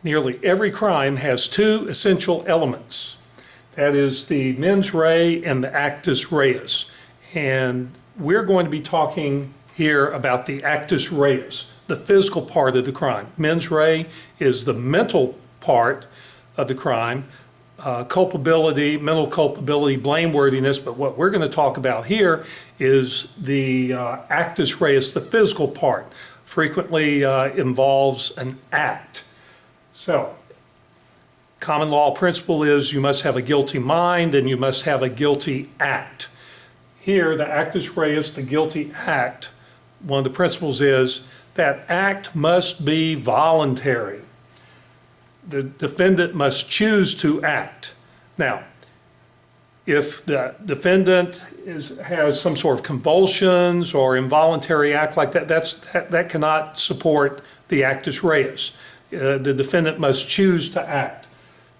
Nearly every crime has two essential elements. That is the mens rea and the actus reus. And we're going to be talking here about the actus reus, the physical part of the crime. Mens rea is the mental part of the crime, culpability, mental culpability, blameworthiness, but what we're going to talk about here is the actus reus, the physical part. Frequently involves an act. So, common law principle is you must have a guilty mind and you must have a guilty act. Here, the actus reus, the guilty act, one of the principles is that act must be voluntary. The defendant must choose to act. Now, if the defendant has some sort of convulsions or involuntary act like that, that cannot support the actus reus. The defendant must choose to act.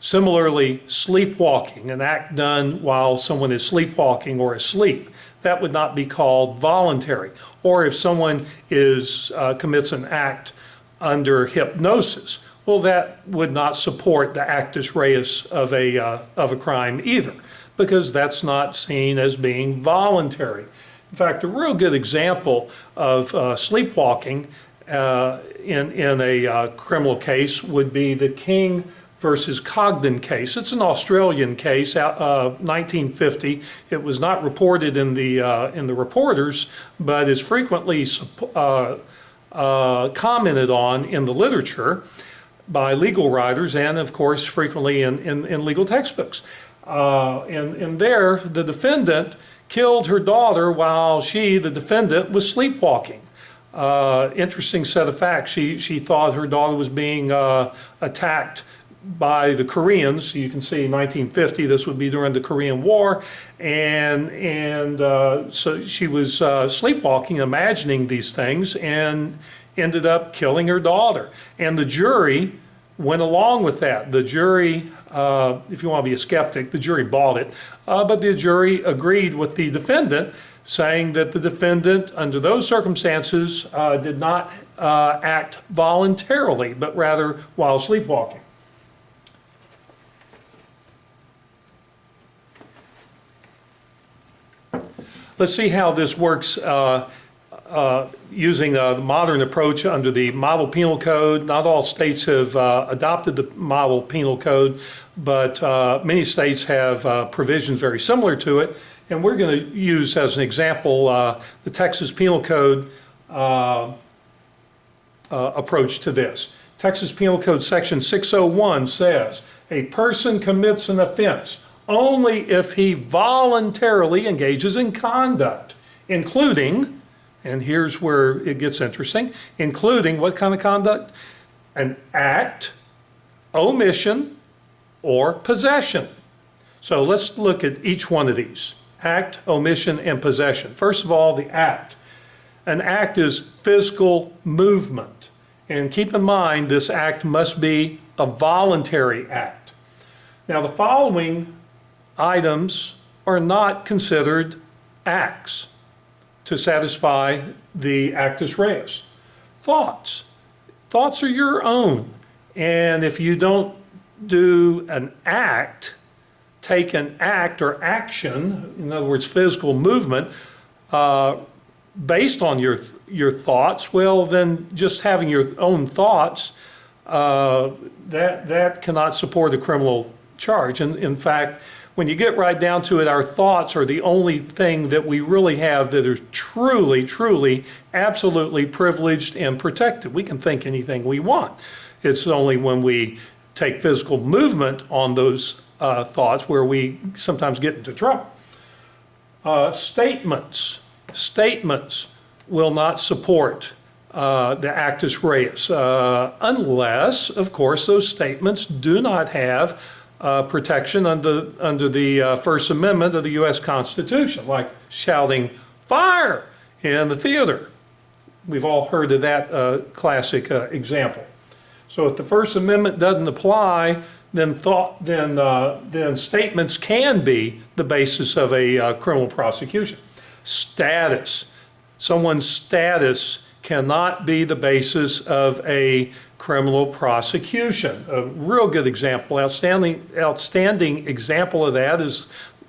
Similarly, sleepwalking, an act done while someone is sleepwalking or asleep, that would not be called voluntary. Or if someone commits an act under hypnosis, well, that would not support the actus reus of a crime either, because that's not seen as being voluntary. In fact, a real good example of sleepwalking in a criminal case would be the King versus Cogden case. It's an Australian case out of 1950. It was not reported in the reporters, but is frequently commented on in the literature by legal writers and, of course, frequently in legal textbooks. And there, the defendant killed her daughter while she, the defendant, was sleepwalking. Interesting set of facts. She thought her daughter was being attacked by the Koreans. You can see 1950, this would be during the Korean War. And so she was sleepwalking, imagining these things, and ended up killing her daughter. And the jury went along with that. The jury, if you want to be a skeptic, the jury bought it. But the jury agreed with the defendant, saying that the defendant, under those circumstances, did not act voluntarily, but rather while sleepwalking. Let's see how this works using the modern approach under the Model Penal Code. Not all states have adopted the Model Penal Code, but many states have provisions very similar to it. And we're going to use as an example the Texas Penal Code approach to this. Texas Penal Code section 601 says, a person commits an offense only if he voluntarily engages in conduct, including, and here's where it gets interesting, including what kind of conduct? An act, omission, or possession. So let's look at each one of these. Act, omission, and possession. First of all, the act. An act is physical movement. And keep in mind, this act must be a voluntary act. Now, the following items are not considered acts to satisfy the actus reus. Thoughts. Thoughts are your own. And if you don't do an act, take an act or action, in other words, physical movement, based on your thoughts, well, then just having your own thoughts, that cannot support a criminal charge. And in fact, when you get right down to it, our thoughts are the only thing that we really have that are truly, truly, absolutely privileged and protected. We can think anything we want. It's only when we take physical movement on those thoughts where we sometimes get into trouble. Statements will not support the actus reus unless, of course, those statements do not have protection under the First Amendment of the U.S. Constitution, like shouting "fire" in the theater. We've all heard of that classic example. So if the First Amendment doesn't apply, then statements can be the basis of a criminal prosecution. Status. Someone's status cannot be the basis of a criminal prosecution. A real good example, outstanding example of that is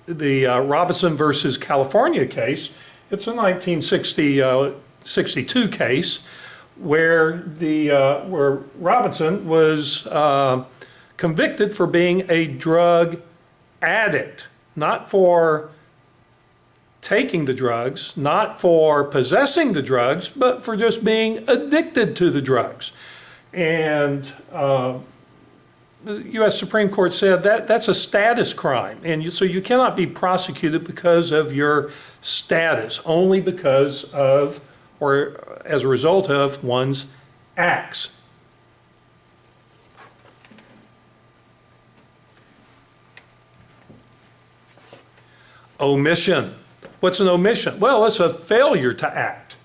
the Robinson versus California case. It's a 1962 case where where Robinson was convicted for being a drug addict, not for taking the drugs, not for possessing the drugs, but for just being addicted to the drugs. And the U.S. Supreme Court said that that's a status crime. And so you cannot be prosecuted because of your status, only because of or as a result of one's acts. Omission. What's an omission? Well, it's a failure to act.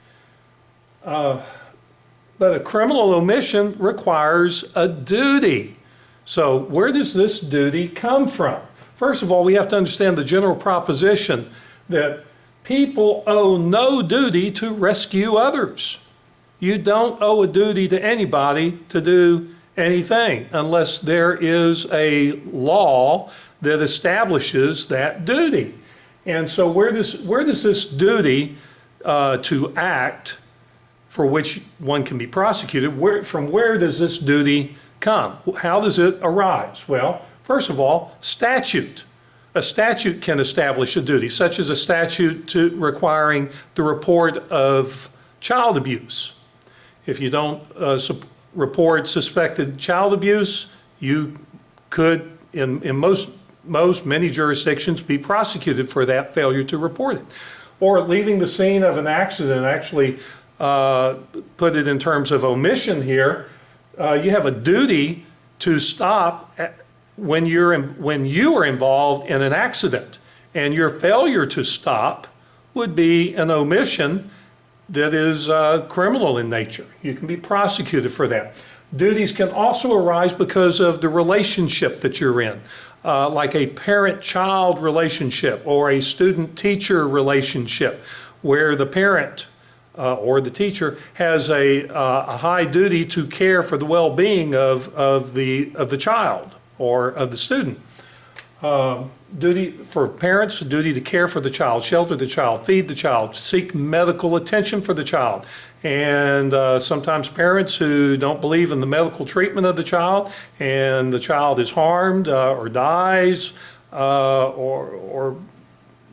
But a criminal omission requires a duty. So where does this duty come from? First of all, we have to understand the general proposition that people owe no duty to rescue others. You don't owe a duty to anybody to do anything unless there is a law that establishes that duty. And so where does this duty to act for which one can be prosecuted, from where does this duty come? How does it arise? Well, first of all, statute. A statute can establish a duty, such as a statute requiring the report of child abuse. If you don't report suspected child abuse, you could, in many jurisdictions, be prosecuted for that failure to report it. Or leaving the scene of an accident, actually put it in terms of omission here, you have a duty to stop when you are involved in an accident, and your failure to stop would be an omission that is criminal in nature. You can be prosecuted for that. Duties can also arise because of the relationship that you're in, like a parent-child relationship or a student-teacher relationship, where the parent or the teacher has a high duty to care for the well-being of the child or of the student. Duty for parents, duty to care for the child, shelter the child, feed the child, seek medical attention for the child. And sometimes parents who don't believe in the medical treatment of the child and the child is harmed or dies or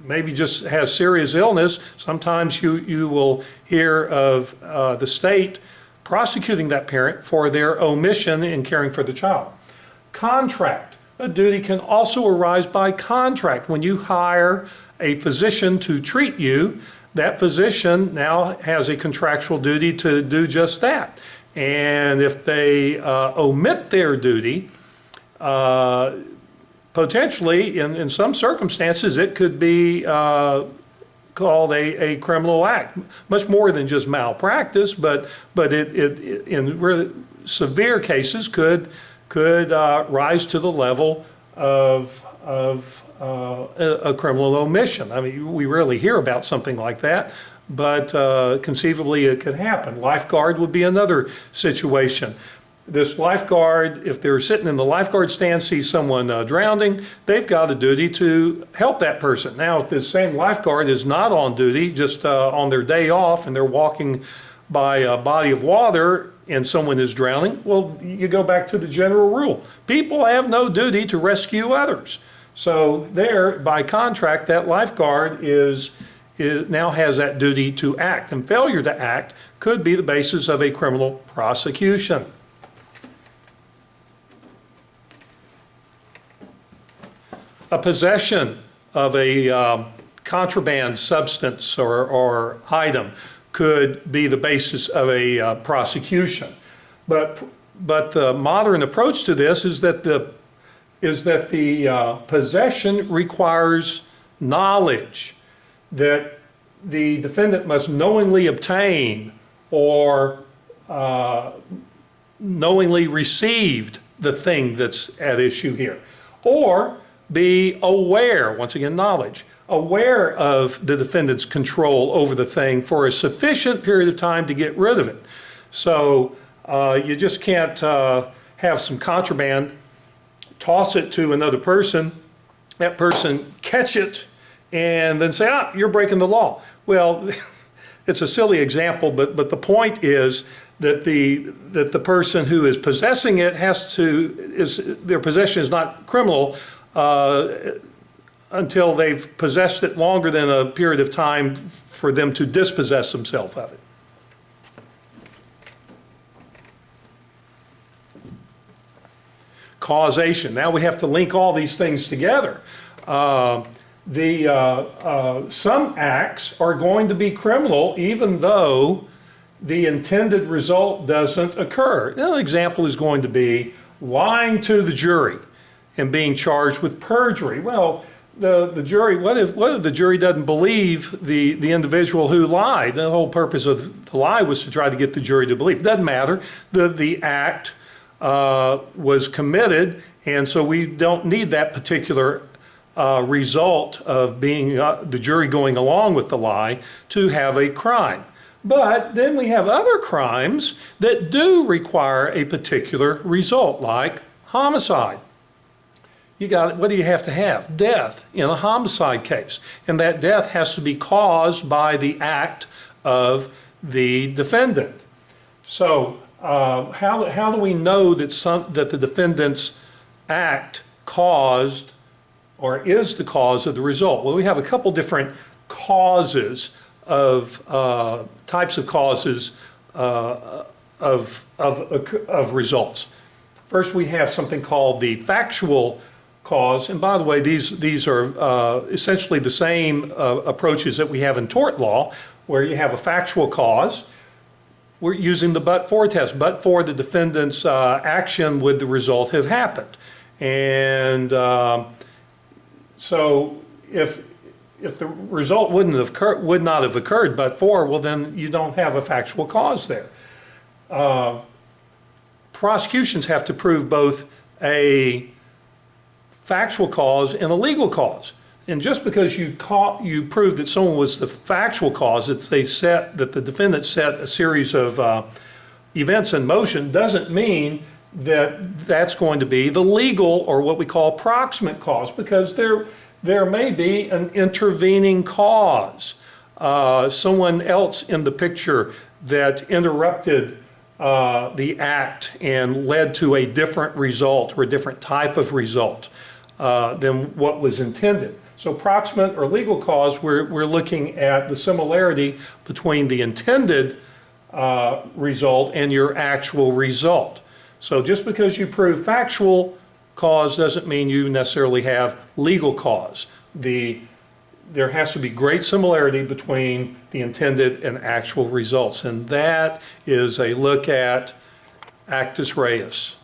maybe just has serious illness, sometimes you will hear of the state prosecuting that parent for their omission in caring for the child. Contract. A duty can also arise by contract. When you hire a physician to treat you, that physician now has a contractual duty to do just that. And if they omit their duty, potentially, in some circumstances, it could be called a criminal act. Much more than just malpractice, but it in really severe cases could rise to the level of a criminal omission. I mean, we rarely hear about something like that, but conceivably it could happen. Lifeguard would be another situation. This lifeguard, if they're sitting in the lifeguard stand, see someone drowning, they've got a duty to help that person. Now, if this same lifeguard is not on duty, just on their day off, and they're walking by a body of water and someone is drowning, well, you go back to the general rule. People have no duty to rescue others. So there, by contract, that lifeguard now has that duty to act, and failure to act could be the basis of a criminal prosecution. A possession of a contraband substance or item could be the basis of a prosecution. But the modern approach to this is that the possession requires knowledge, that the defendant must knowingly obtain or knowingly received the thing that's at issue here, or be aware, once again, knowledge, aware of the defendant's control over the thing for a sufficient period of time to get rid of it. So You just can't have some contraband, toss it to another person, that person catch it, and then say, ah, you're breaking the law. Well, it's a silly example, but the point is that the person who is possessing it their possession is not criminal until they've possessed it longer than a period of time for them to dispossess themselves of it. Causation. Now we have to link all these things together. Some acts are going to be criminal even though the intended result doesn't occur. An example is going to be lying to the jury and being charged with perjury. Well, the jury, what if the jury doesn't believe the individual who lied? The whole purpose of the lie was to try to get the jury to believe. It doesn't matter. The act was committed, and so we don't need that particular result of being the jury going along with the lie to have a crime. But then we have other crimes that do require a particular result, like homicide. What do you have to have? Death in a homicide case. And that death has to be caused by the act of the defendant. So how do we know that the defendant's act caused or is the cause of the result? Well, we have a couple different causes of types of causes of results. First, we have something called the factual cause, and by the way, these are essentially the same approaches that we have in tort law, where you have a factual cause. We're using the but-for test. But for the defendant's action, would the result have happened? And so if the result would not have occurred but for, well, then you don't have a factual cause there. Prosecutions have to prove both a factual cause and a legal cause. And just because you prove that someone was the factual cause, that the defendant set a series of events in motion, doesn't mean that that's going to be the legal or what we call proximate cause, because there may be an intervening cause, someone else in the picture that interrupted the act and led to a different result or a different type of result than what was intended. So proximate or legal cause, we're looking at the similarity between the intended result and your actual result. So just because you prove factual cause doesn't mean you necessarily have legal cause. There has to be great similarity between the intended and actual results, and that is a look at Actus Reus.